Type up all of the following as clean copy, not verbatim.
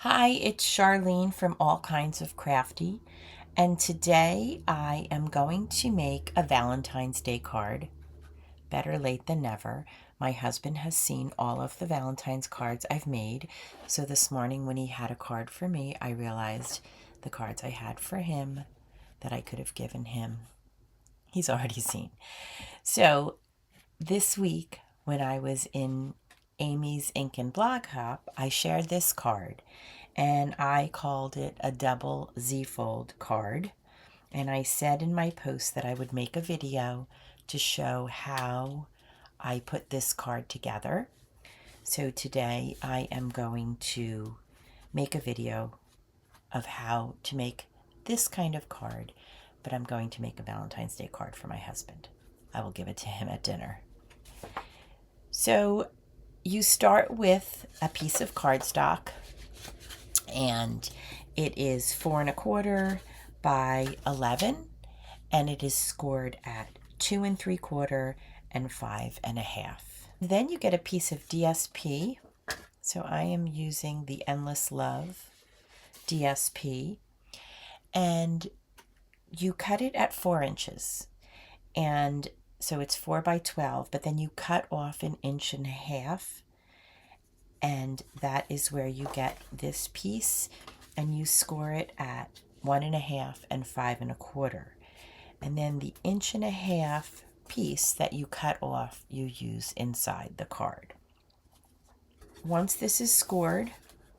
Hi, it's Charlene from All Kinds of Crafty, and today I am going to make a Valentine's Day card. Better late than never. My husband has seen all of the Valentine's cards I've made, so this morning when he had a card for me, I realized the cards I had for him that I could have given him, he's already seen. So this week, when I was in Amy's Ink and Blog Hop, I shared this card and I called it a double Z-fold card. And I said in my post that I would make a video to show how I put this card together. So today I am going to make a video of how to make this kind of card, but I'm going to make a Valentine's Day card for my husband. I will give it to him at dinner. So you start with a piece of cardstock, and it is 4 1/4 by 11, and it is scored at 2 3/4 and 5 1/2. Then you get a piece of DSP. So I am using the Endless Love DSP, and you cut it at 4 inches, and so it's 4 by 12, but then you cut off 1.5 inches, and that is where you get this piece, and you score it at 1 1/2 and 5 1/4. And then the 1.5 inch piece that you cut off, you use inside the card. Once this is scored,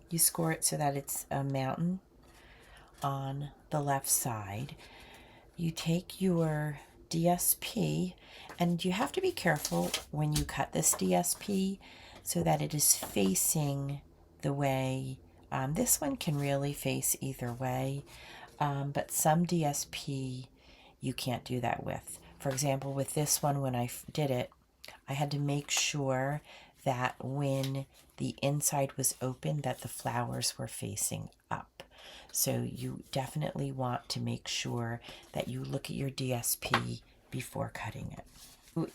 you score it so that it's a mountain on the left side. You take your DSP, and you have to be careful when you cut this DSP so that it is facing the way. This one can really face either way, but some DSP you can't do that with. For example, with this one, when I did it, I had to make sure that when the inside was open that the flowers were facing up. So you definitely want to make sure that you look at your DSP before cutting it.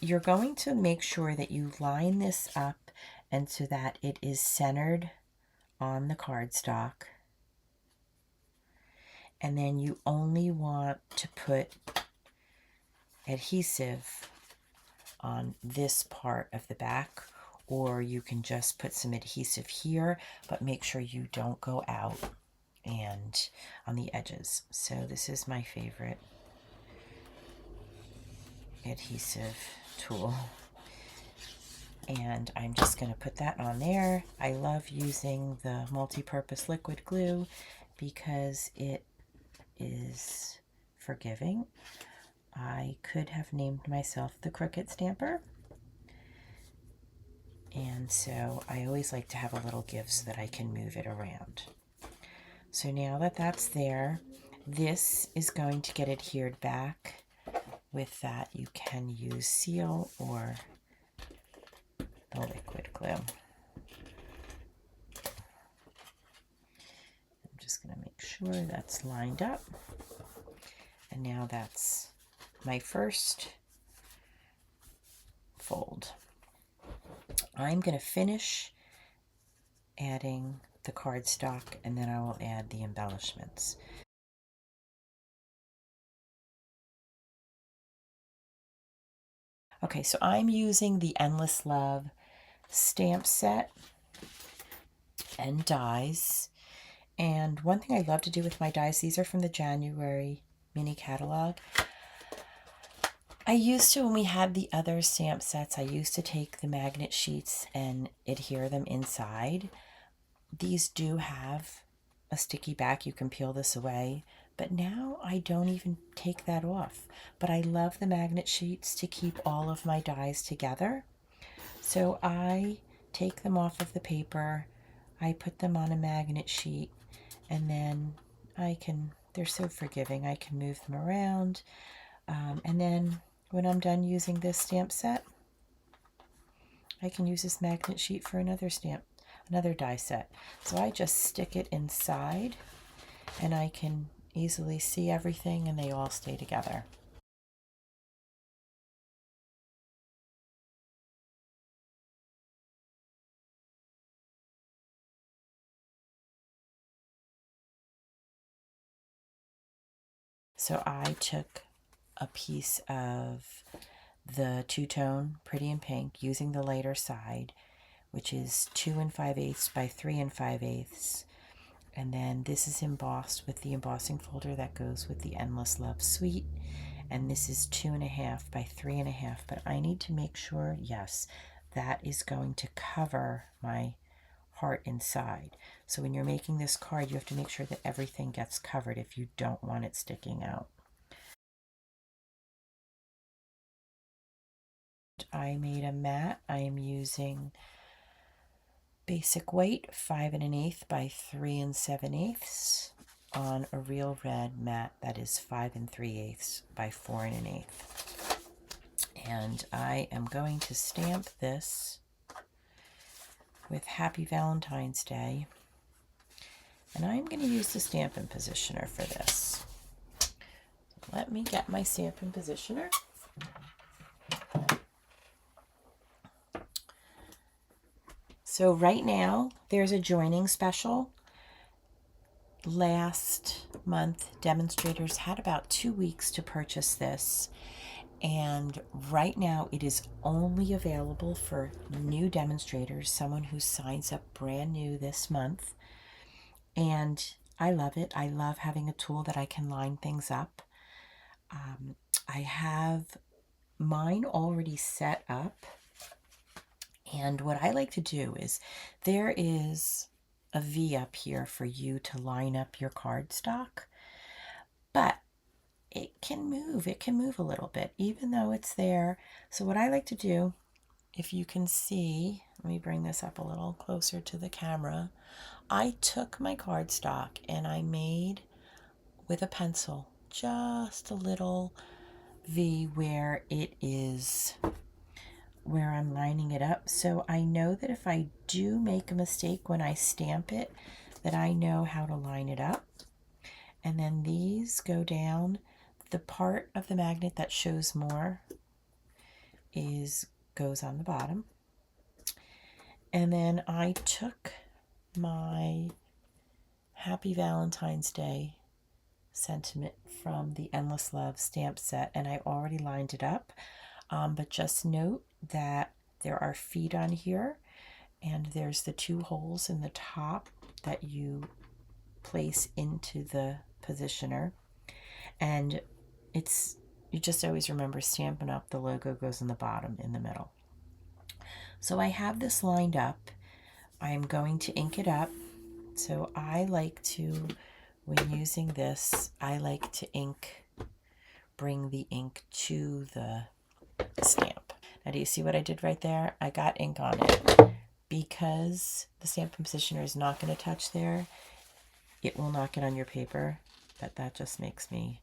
You're going to make sure that you line this up and so that it is centered on the cardstock. And then you only want to put adhesive on this part of the back, or you can just put some adhesive here, but make sure you don't go out and on the edges. So this is my favorite adhesive tool, and I'm just going to put that on there. I love using the multi-purpose liquid glue because it is forgiving. I could have named myself the Crooked Stamper, and so I always like to have a little give so that I can move it around. So now that that's there, this is going to get adhered back. With that, you can use seal or the liquid glue. I'm just going to make sure that's lined up. And now that's my first fold. I'm going to finish adding the cardstock, and then I will add the embellishments. Okay, so I'm using the Endless Love stamp set and dies. And one thing I love to do with my dies, these are from the January mini catalog. I used to, when we had the other stamp sets, I used to take the magnet sheets and adhere them inside. These do have a sticky back. You can peel this away. But now I don't even take that off. But I love the magnet sheets to keep all of my dies together. So I take them off of the paper. I put them on a magnet sheet, and then they're so forgiving. I can move them around. And then when I'm done using this stamp set, I can use this magnet sheet for another die set. So I just stick it inside, and I can easily see everything, and they all stay together. So I took a piece of the two-tone Pretty in Pink using the lighter side, which is 2 5/8 by 3 5/8. And then this is embossed with the embossing folder that goes with the Endless Love Suite. And this is 2.5 by 3.5. But I need to make sure, yes, that is going to cover my heart inside. So when you're making this card, you have to make sure that everything gets covered if you don't want it sticking out. I made a mat. I am using basic white 5 1/8 by 3 7/8 on a real red mat that is 5 3/8 by 4 1/8. And I am going to stamp this with Happy Valentine's Day. And I'm going to use the Stampin' Positioner for this. Let me get my Stampin' Positioner. So right now, there's a joining special. Last month, demonstrators had about 2 weeks to purchase this. And right now, it is only available for new demonstrators, someone who signs up brand new this month. And I love it. I love having a tool that I can line things up. I have mine already set up. And what I like to do is there is a V up here for you to line up your cardstock, but it can move. It can move a little bit, even though it's there. So what I like to do, if you can see, let me bring this up a little closer to the camera. I took my cardstock and I made with a pencil just a little V where it is, where I'm lining it up. So I know that if I do make a mistake when I stamp it, that I know how to line it up. And then these go down. The part of the magnet that shows more goes on the bottom. And then I took my Happy Valentine's Day sentiment from the Endless Love stamp set, and I already lined it up. But just note that there are feet on here, and there's the 2 holes in the top that you place into the positioner. And you just always remember Stampin' Up, the logo goes in the bottom in the middle. So I have this lined up. I'm going to ink it up. So I like to, when using this, I like to bring the ink to the stamp. Now do you see what I did right there? I got ink on it. Because the Stampin' Positioner is not going to touch there, it will not get on your paper, but that just makes me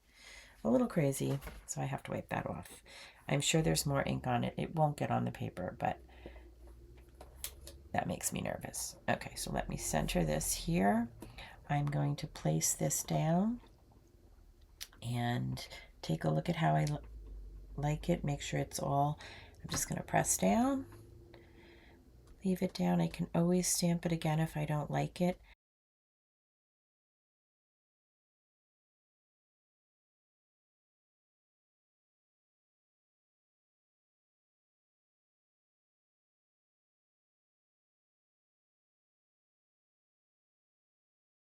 a little crazy, so I have to wipe that off. I'm sure there's more ink on it. It won't get on the paper, but that makes me nervous. Okay, so let me center this here. I'm going to place this down and take a look at how I like it. Make sure it's all, I'm just going to press down, leave it down. I can always stamp it again if I don't like it.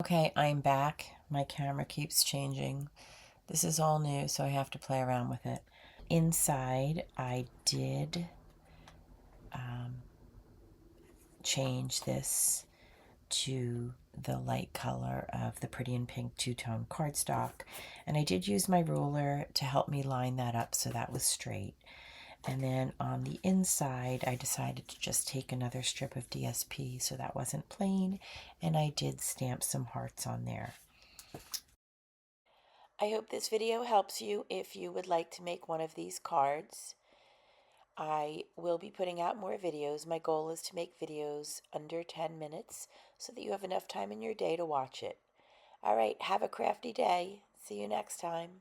Okay, I'm back. My camera keeps changing. This is all new, so I have to play around with it. Inside, I did change this to the light color of the Pretty in Pink two-tone cardstock, and I did use my ruler to help me line that up so that was straight. And then on the inside, I decided to just take another strip of DSP so that wasn't plain, and I did stamp some hearts on there. I hope this video helps you if you would like to make one of these cards. I will be putting out more videos. My goal is to make videos under 10 minutes so that you have enough time in your day to watch it. All right, have a crafty day. See you next time.